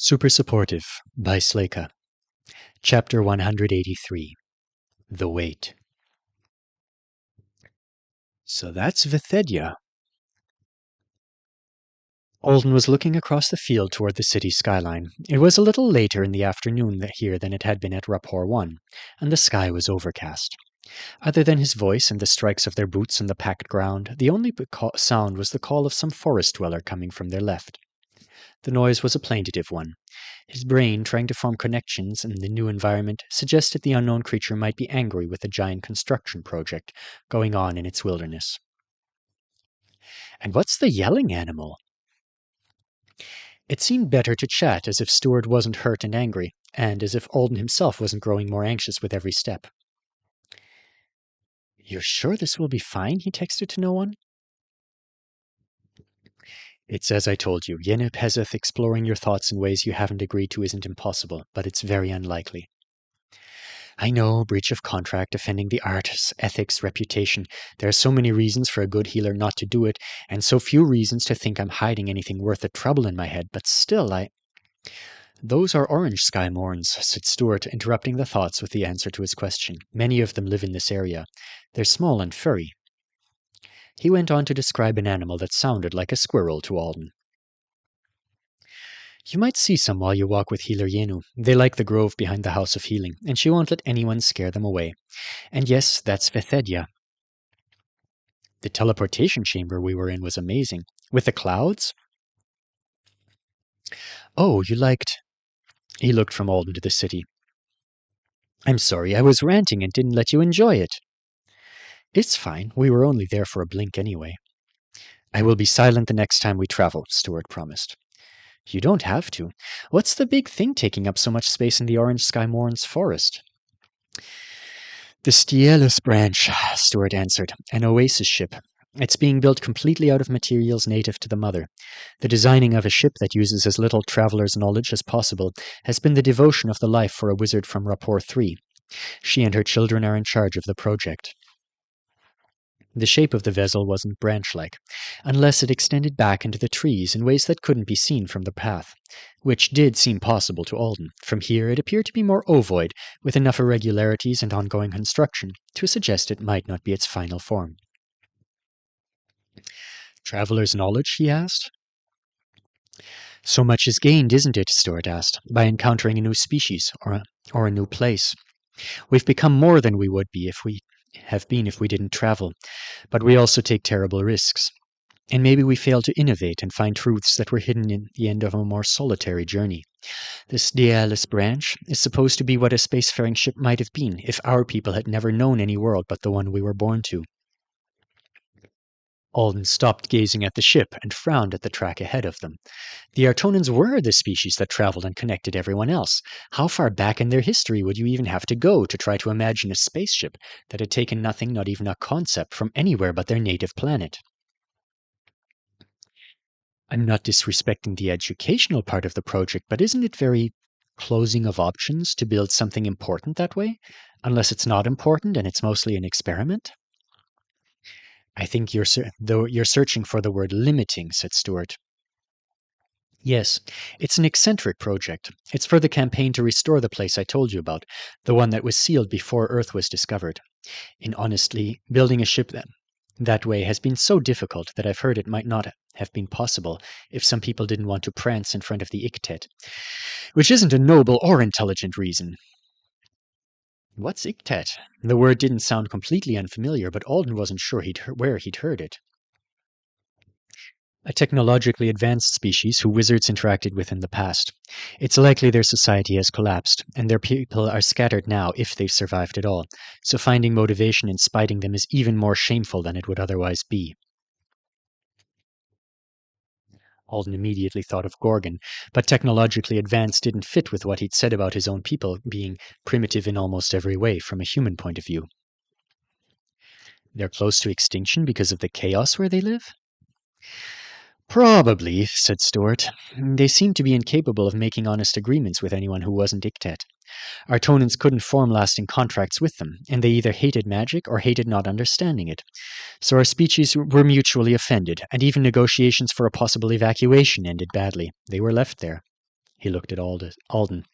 Super Supportive by Sleyca. Chapter 183. The Wait. So that's Vithedia. Alden was looking across the field toward the city skyline. It was a little later in the afternoon here than it had been at Rapport 1, and the sky was overcast. Other than his voice and the strikes of their boots on the packed ground, the only sound was the call of some forest dweller coming from their left. The noise was a plaintive one. His brain, trying to form connections in the new environment, suggested the unknown creature might be angry with the giant construction project going on in its wilderness. And what's the yelling animal? It seemed better to chat as if Stuart wasn't hurt and angry, and as if Alden himself wasn't growing more anxious with every step. "You're sure this will be fine?" he texted to no one. "It's as I told you. Yenna Pezeth exploring your thoughts in ways you haven't agreed to isn't impossible, but it's very unlikely." "I know, breach of contract, offending the art's ethics, reputation. There are so many reasons for a good healer not to do it, and so few reasons to think I'm hiding anything worth the trouble in my head, but still "Those are orange sky morns," said Stuart, interrupting the thoughts with the answer to his question. "Many of them live in this area. They're small and furry." He went on to describe an animal that sounded like a squirrel to Alden. "You might see some while you walk with Healer Yenu. They like the grove behind the House of Healing, and she won't let anyone scare them away. And yes, that's Vithedia." "The teleportation chamber we were in was amazing. With the clouds?" "Oh, you liked..." He looked from Alden to the city. "I'm sorry, I was ranting and didn't let you enjoy it." "It's fine. We were only there for a blink anyway." "I will be silent the next time we travel," Stuart promised. "You don't have to. What's the big thing taking up so much space in the Orange Sky Morn's forest?" "The Sleyca branch," Stuart answered. "An oasis ship. It's being built completely out of materials native to the Mother. The designing of a ship that uses as little traveler's knowledge as possible has been the devotion of the life for a wizard from Rapport 3. She and her children are in charge of the project." The shape of the vessel wasn't branch-like, unless it extended back into the trees in ways that couldn't be seen from the path, which did seem possible to Alden. From here it appeared to be more ovoid, with enough irregularities and ongoing construction to suggest it might not be its final form. "Traveler's knowledge?" he asked. "So much is gained, isn't it?" Stuart asked, "by encountering a new species, or a new place. We've become more than we would be if we didn't travel, but we also take terrible risks. And maybe we fail to innovate and find truths that were hidden in the end of a more solitary journey. The Sleyca branch is supposed to be what a spacefaring ship might have been if our people had never known any world but the one we were born to." Alden stopped gazing at the ship and frowned at the track ahead of them. The Artonans were the species that traveled and connected everyone else. How far back in their history would you even have to go to try to imagine a spaceship that had taken nothing, not even a concept, from anywhere but their native planet? "I'm not disrespecting the educational part of the project, but isn't it very closing of options to build something important that way? Unless it's not important and it's mostly an experiment?" "I think you're searching for the word limiting," said Stuart. "Yes, it's an eccentric project. It's for the campaign to restore the place I told you about, the one that was sealed before Earth was discovered. And honestly, building a ship that way has been so difficult that I've heard it might not have been possible if some people didn't want to prance in front of the Iktet, which isn't a noble or intelligent reason." "What's Iktet?" The word didn't sound completely unfamiliar, but Alden wasn't sure where he'd heard it. "A technologically advanced species who wizards interacted with in the past. It's likely their society has collapsed, and their people are scattered now if they've survived at all, so finding motivation in spiting them is even more shameful than it would otherwise be." Alden immediately thought of Gorgon, but technologically advanced didn't fit with what he'd said about his own people being primitive in almost every way from a human point of view. "They're close to extinction because of the chaos where they live?" "Probably," said Stuart. "They seemed to be incapable of making honest agreements with anyone who wasn't Iktet. Artonans couldn't form lasting contracts with them, and they either hated magic or hated not understanding it. So our species were mutually offended, and even negotiations for a possible evacuation ended badly. They were left there." He looked at Alden.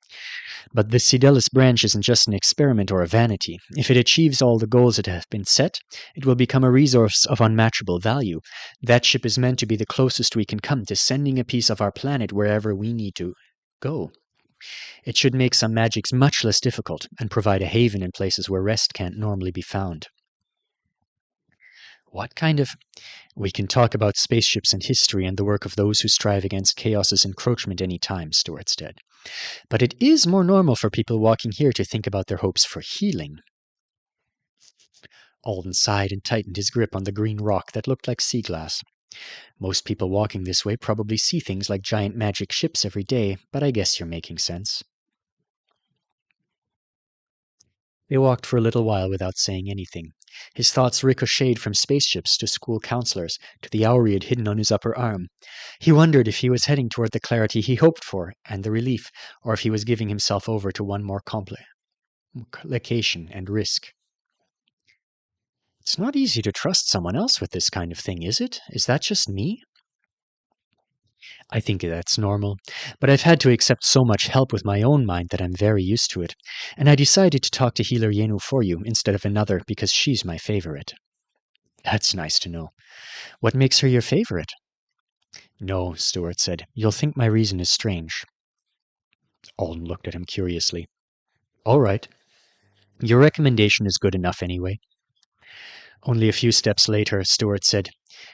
But the Sidelis branch isn't just an experiment or a vanity. If it achieves all the goals that have been set, it will become a resource of unmatchable value. That ship is meant to be the closest we can come to sending a piece of our planet wherever we need to go. It should make some magics much less difficult and provide a haven in places where rest can't normally be found. What kind of... We can talk about spaceships and history and the work of those who strive against chaos's encroachment any time, Stuart said. But it is more normal for people walking here to think about their hopes for healing. Alden sighed and tightened his grip on the green rock that looked like sea glass. Most people walking this way probably see things like giant magic ships every day, but I guess you're making sense. They walked for a little while without saying anything. His thoughts ricocheted from spaceships to school counselors to the hour he had hidden on his upper arm. He wondered if he was heading toward the clarity he hoped for and the relief, or if he was giving himself over to one more complication and risk. It's not easy to trust someone else with this kind of thing, is it? Is that just me? I think that's normal, but I've had to accept so much help with my own mind that I'm very used to it, and I decided to talk to Healer Yenu for you instead of another because she's my favorite. That's nice to know. What makes her your favorite? No, Stuart said. You'll think my reason is strange. Alden looked at him curiously. All right. Your recommendation is good enough anyway. Only a few steps later, Stuart said,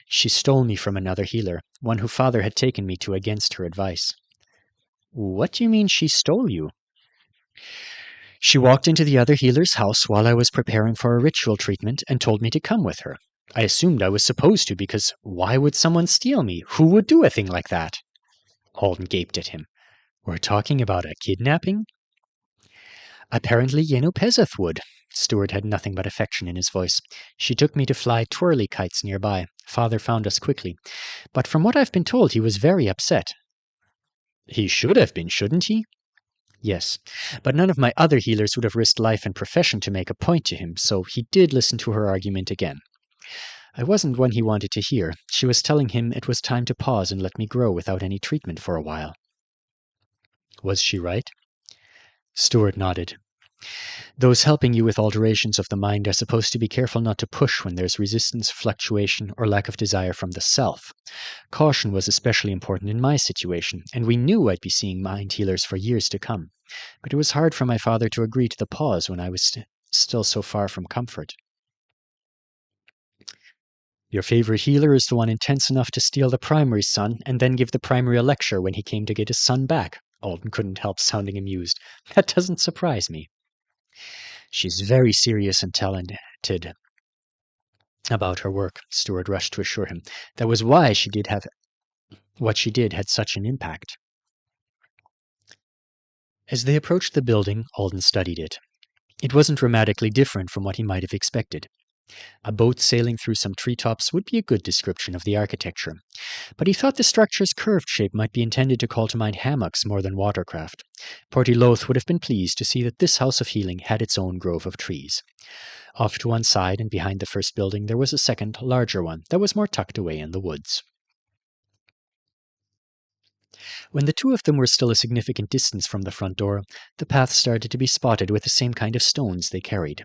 She stole me from another healer, one who Father had taken me to against her advice. What do you mean she stole you? She walked into the other healer's house while I was preparing for a ritual treatment and told me to come with her. I assumed I was supposed to because why would someone steal me? Who would do a thing like that? Alden gaped at him. We're talking about a kidnapping? Apparently Yenu Pezeth would. Stuart had nothing but affection in his voice. She took me to fly twirly kites nearby. Father found us quickly. But from what I've been told, he was very upset. He should have been, shouldn't he? Yes, but none of my other healers would have risked life and profession to make a point to him, so he did listen to her argument again. I wasn't one he wanted to hear. She was telling him it was time to pause and let me grow without any treatment for a while. Was she right? Stuart nodded. Those helping you with alterations of the mind are supposed to be careful not to push when there's resistance, fluctuation, or lack of desire from the self. Caution was especially important in my situation, and we knew I'd be seeing mind healers for years to come. But it was hard for my father to agree to the pause when I was still so far from comfort. Your favorite healer is the one intense enough to steal the primary's son and then give the primary a lecture when he came to get his son back. Alden couldn't help sounding amused. That doesn't surprise me. She's very serious and talented about her work, Stuart rushed to assure him. That was why what she did had such an impact. As they approached the building, Alden studied it. It wasn't dramatically different from what he might have expected. A boat sailing through some treetops would be a good description of the architecture, but he thought the structure's curved shape might be intended to call to mind hammocks more than watercraft. Portiloth would have been pleased to see that this house of healing had its own grove of trees. Off to one side and behind the first building there was a second, larger one that was more tucked away in the woods. When the two of them were still a significant distance from the front door, the path started to be spotted with the same kind of stones they carried.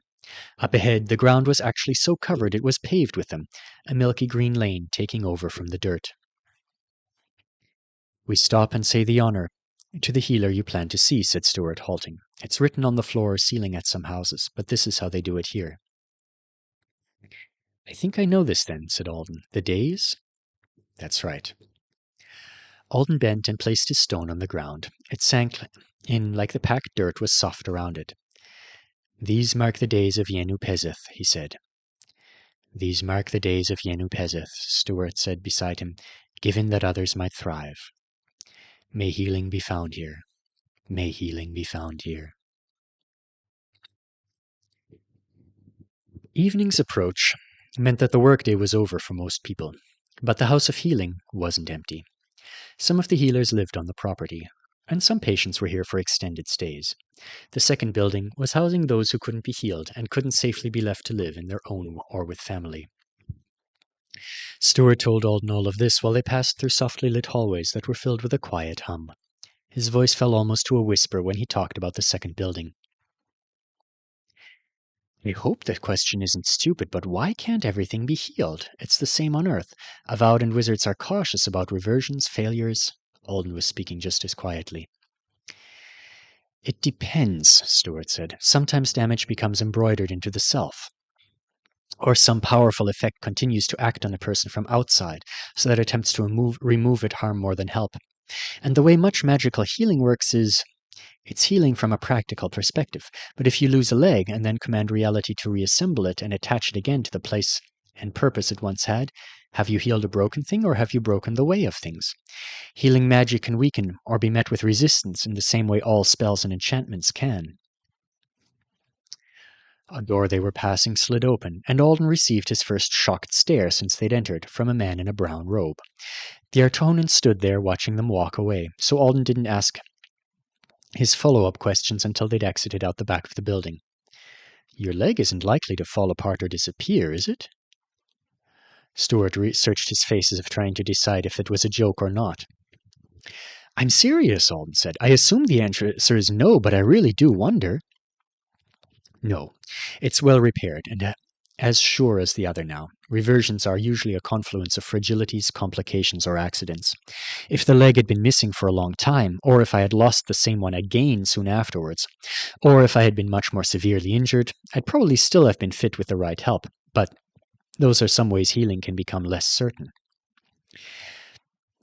Up ahead, the ground was actually so covered it was paved with them, a milky green lane taking over from the dirt. We stop and say the honor to the healer you plan to see, said Stuart, halting. It's written on the floor or ceiling at some houses, but this is how they do it here. I think I know this then, said Alden. The days? That's right. Alden bent and placed his stone on the ground. It sank in like the packed dirt was soft around it. These mark the days of Yenu Pezeth, he said. These mark the days of Yenu Pezeth, Stuart said beside him, given that others might thrive. May healing be found here. May healing be found here. Evening's approach meant that the workday was over for most people, but the House of Healing wasn't empty. Some of the healers lived on the property, and some patients were here for extended stays. The second building was housing those who couldn't be healed and couldn't safely be left to live in their own or with family. Stuart told Alden all of this while they passed through softly lit hallways that were filled with a quiet hum. His voice fell almost to a whisper when he talked about the second building. I hope that question isn't stupid, but why can't everything be healed? It's the same on Earth. Avowed and wizards are cautious about reversions, failures. Alden was speaking just as quietly. It depends, Stuart said. Sometimes damage becomes embroidered into the self. Or some powerful effect continues to act on a person from outside, so that attempts to remove it harm more than help. And the way much magical healing works is it's healing from a practical perspective. But if you lose a leg and then command reality to reassemble it and attach it again to the place and purpose it once had, have you healed a broken thing or have you broken the way of things? Healing magic can weaken or be met with resistance in the same way all spells and enchantments can. A door they were passing slid open, and Alden received his first shocked stare since they'd entered, from a man in a brown robe. The Artonan stood there watching them walk away, so Alden didn't ask his follow-up questions until they'd exited out the back of the building. Your leg isn't likely to fall apart or disappear, is it? Stuart searched his face as if trying to decide if it was a joke or not. I'm serious, Alden said. I assume the answer is no, but I really do wonder. No, it's well repaired, and as sure as the other now. Reversions are usually a confluence of fragilities, complications, or accidents. If the leg had been missing for a long time, or if I had lost the same one again soon afterwards, or if I had been much more severely injured, I'd probably still have been fit with the right help, but those are some ways healing can become less certain.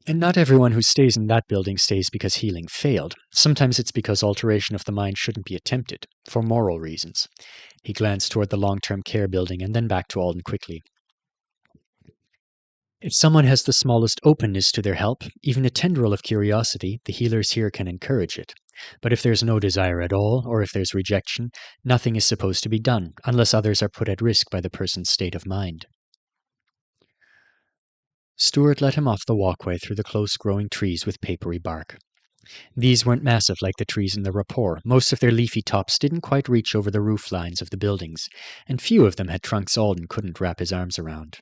And not everyone who stays in that building stays because healing failed. Sometimes it's because alteration of the mind shouldn't be attempted, for moral reasons. He glanced toward the long-term care building and then back to Alden quickly. If someone has the smallest openness to their help, even a tendril of curiosity, the healers here can encourage it. But if there's no desire at all, or if there's rejection, nothing is supposed to be done, unless others are put at risk by the person's state of mind. Stuart led him off the walkway through the close-growing trees with papery bark. These weren't massive like the trees in the rapport. Most of their leafy tops didn't quite reach over the roof lines of the buildings, and few of them had trunks Alden couldn't wrap his arms around.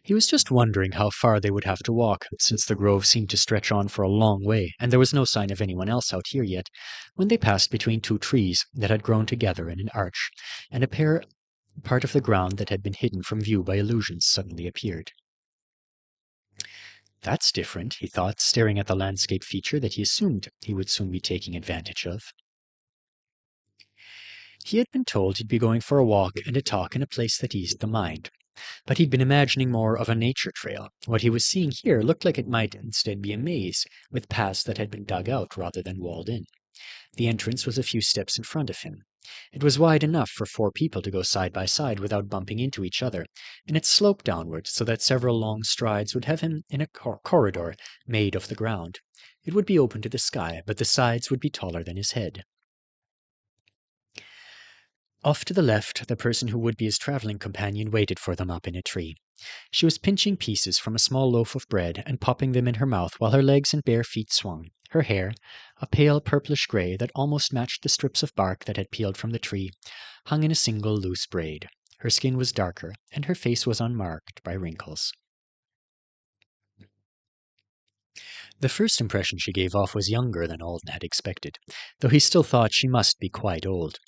He was just wondering how far they would have to walk, since the grove seemed to stretch on for a long way, and there was no sign of anyone else out here yet, when they passed between two trees that had grown together in an arch, and a part of the ground that had been hidden from view by illusions suddenly appeared. That's different, he thought, staring at the landscape feature that he assumed he would soon be taking advantage of. He had been told he'd be going for a walk and a talk in a place that eased the mind, but he'd been imagining more of a nature trail. What he was seeing here looked like it might instead be a maze, with paths that had been dug out rather than walled in. The entrance was a few steps in front of him. It was wide enough for 4 people to go side by side without bumping into each other, and it sloped downward so that several long strides would have him in a corridor made of the ground. It would be open to the sky, but the sides would be taller than his head. Off to the left, the person who would be his traveling companion waited for them up in a tree. She was pinching pieces from a small loaf of bread and popping them in her mouth while her legs and bare feet swung. Her hair, a pale purplish gray that almost matched the strips of bark that had peeled from the tree, hung in a single loose braid. Her skin was darker, and her face was unmarked by wrinkles. The first impression she gave off was younger than Alden had expected, though he still thought she must be quite old.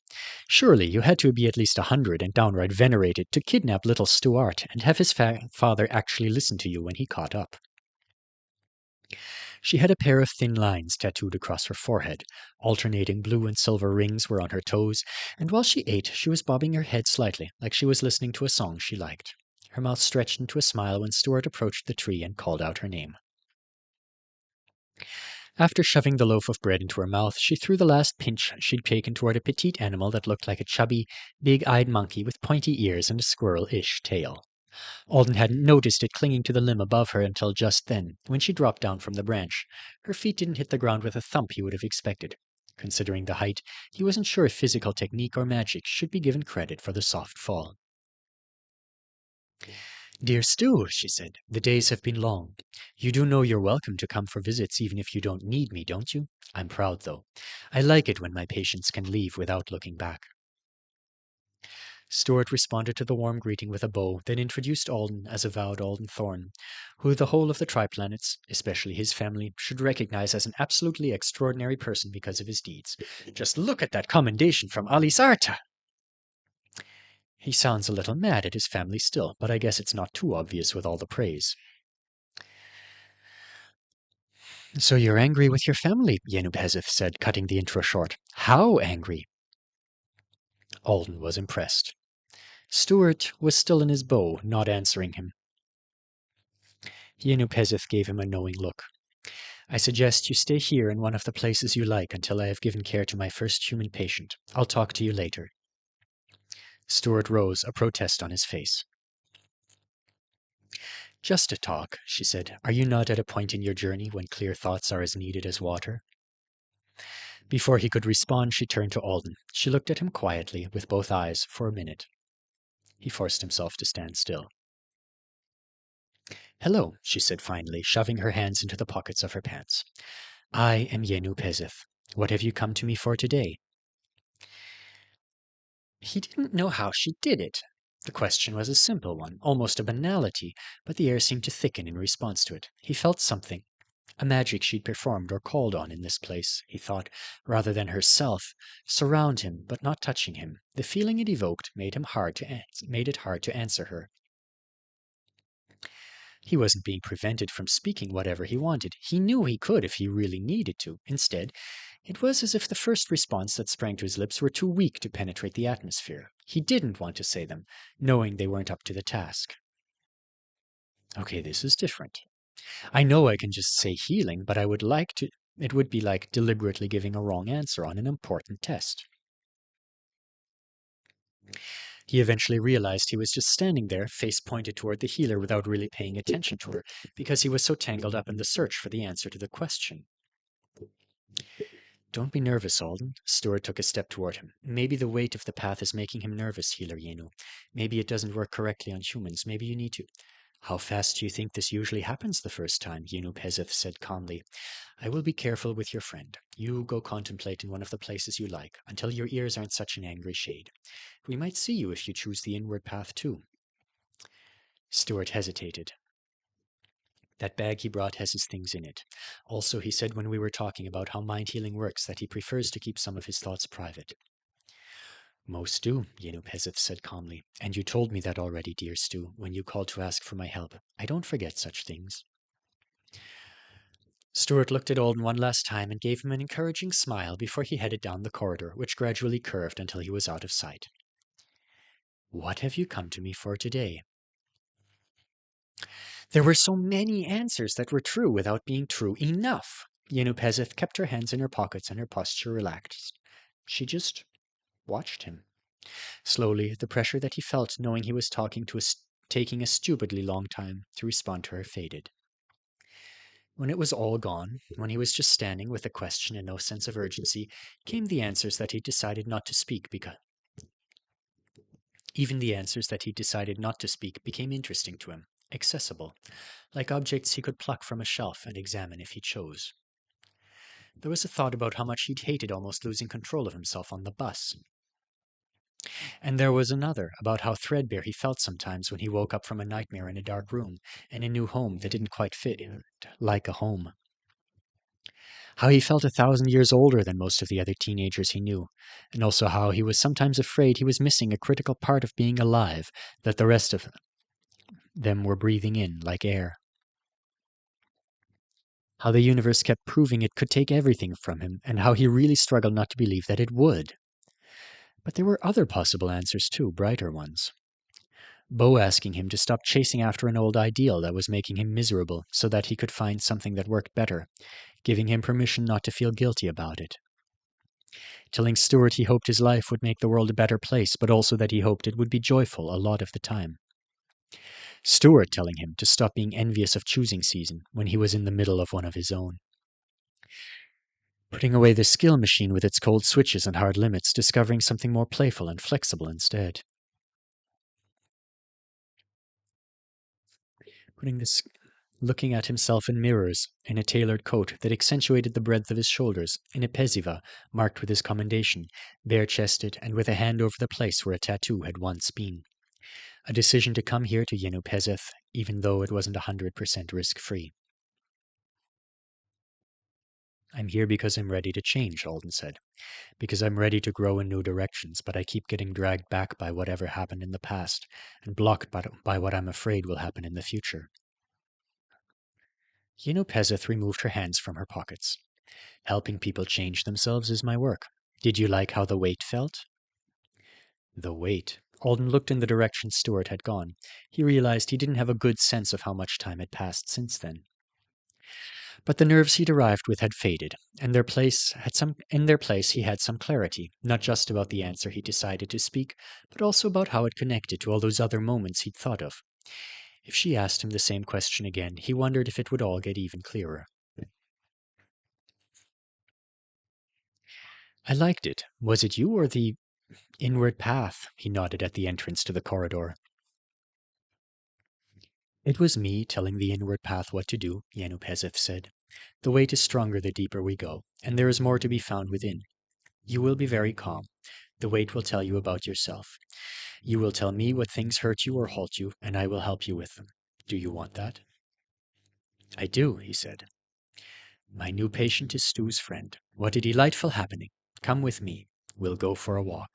Surely you had to be at least 100 and downright venerated to kidnap little Stuart and have his father actually listen to you when he caught up. She had a pair of thin lines tattooed across her forehead. Alternating blue and silver rings were on her toes, and while she ate, she was bobbing her head slightly, like she was listening to a song she liked. Her mouth stretched into a smile when Stuart approached the tree and called out her name. After shoving the loaf of bread into her mouth, she threw the last pinch she'd taken toward a petite animal that looked like a chubby, big-eyed monkey with pointy ears and a squirrel-ish tail. Alden hadn't noticed it clinging to the limb above her until just then, when she dropped down from the branch. Her feet didn't hit the ground with a thump he would have expected. Considering the height, he wasn't sure if physical technique or magic should be given credit for the soft fall. "Dear Stu," she said, "the days have been long. You do know you're welcome to come for visits even if you don't need me, don't you? I'm proud, though. I like it when my patients can leave without looking back." Stuart responded to the warm greeting with a bow, then introduced Alden as avowed Alden Thorne, who the whole of the Triplanets, especially his family, should recognize as an absolutely extraordinary person because of his deeds. Just look at that commendation from Alisarta! He sounds a little mad at his family still, but I guess it's not too obvious with all the praise. So you're angry with your family, Yenubhezeth said, cutting the intro short. How angry? Alden was impressed. Stuart was still in his bow, not answering him. Yenubhezeth gave him a knowing look. I suggest you stay here in one of the places you like until I have given care to my first human patient. I'll talk to you later. Stuart rose, a protest on his face. Just a talk, she said. Are you not at a point in your journey when clear thoughts are as needed as water? Before he could respond, she turned to Alden. She looked at him quietly, with both eyes, for a minute. He forced himself to stand still. Hello, she said finally, shoving her hands into the pockets of her pants. I am Yenubhezeth. What have you come to me for today? He didn't know how she did it. The question was a simple one, almost a banality, but the air seemed to thicken in response to it. He felt something. A magic she'd performed or called on in this place, he thought, rather than herself, surround him, but not touching him. The feeling it evoked made it hard to answer her. He wasn't being prevented from speaking whatever he wanted. He knew he could if he really needed to. Instead, it was as if the first response that sprang to his lips were too weak to penetrate the atmosphere. He didn't want to say them, knowing they weren't up to the task. Okay, this is different. I know I can just say healing, but it would be like deliberately giving a wrong answer on an important test. He eventually realized he was just standing there, face pointed toward the healer without really paying attention to her, because he was so tangled up in the search for the answer to the question. Don't be nervous, Alden. Stuart took a step toward him. Maybe the weight of the path is making him nervous, Healer Yenu. Maybe it doesn't work correctly on humans. Maybe you need to... How fast do you think this usually happens the first time? Yenubhezeth said calmly. I will be careful with your friend. You go contemplate in one of the places you like, until your ears aren't such an angry shade. We might see you if you choose the inward path too. Stuart hesitated. That bag he brought has his things in it. Also, he said when we were talking about how mind healing works that he prefers to keep some of his thoughts private. Most do, Yenubhezeth said calmly. And you told me that already, dear Stu, when you called to ask for my help. I don't forget such things. Stuart looked at Alden one last time and gave him an encouraging smile before he headed down the corridor, which gradually curved until he was out of sight. What have you come to me for today? There were so many answers that were true without being true enough. Yenubhezeth kept her hands in her pockets and her posture relaxed. She just watched him. Slowly, the pressure that he felt knowing he was taking a stupidly long time to respond to her faded. When it was all gone, when he was just standing with a question and no sense of urgency, came the answers that he decided not to speak because... Even the answers that he decided not to speak became interesting to him, accessible, like objects he could pluck from a shelf and examine if he chose. There was a thought about how much he'd hated almost losing control of himself on the bus. And there was another about how threadbare he felt sometimes when he woke up from a nightmare in a dark room in a new home that didn't quite fit like a home. How he felt 1,000 years older than most of the other teenagers he knew, and also how he was sometimes afraid he was missing a critical part of being alive that the rest of them were breathing in like air. How the universe kept proving it could take everything from him, and how he really struggled not to believe that it would. But there were other possible answers too, brighter ones. Bo asking him to stop chasing after an old ideal that was making him miserable so that he could find something that worked better, giving him permission not to feel guilty about it. Telling Stuart he hoped his life would make the world a better place, but also that he hoped it would be joyful a lot of the time. Stuart telling him to stop being envious of choosing season when he was in the middle of one of his own. Putting away the skill machine with its cold switches and hard limits, discovering something more playful and flexible instead. looking at himself in mirrors, in a tailored coat that accentuated the breadth of his shoulders, in a pesiva marked with his commendation, bare-chested and with a hand over the place where a tattoo had once been. A decision to come here to Yenu Pezeth, even though it wasn't 100% risk-free. I'm here because I'm ready to change, Alden said. Because I'm ready to grow in new directions, but I keep getting dragged back by whatever happened in the past, and blocked by what I'm afraid will happen in the future. Yenu Pezeth removed her hands from her pockets. Helping people change themselves is my work. Did you like how the weight felt? The weight. Alden looked in the direction Stuart had gone. He realized he didn't have a good sense of how much time had passed since then. But the nerves he'd arrived with had faded, and in their place he had some clarity, not just about the answer he decided to speak, but also about how it connected to all those other moments he'd thought of. If she asked him the same question again, he wondered if it would all get even clearer. I liked it. Was it you or the inward path? He nodded at the entrance to the corridor. It was me telling the inward path what to do, Yenu Pezeth said. The weight is stronger the deeper we go, and there is more to be found within. You will be very calm. The weight will tell you about yourself. You will tell me what things hurt you or halt you, and I will help you with them. Do you want that? I do, he said. My new patient is Stu's friend. What a delightful happening. Come with me. We'll go for a walk.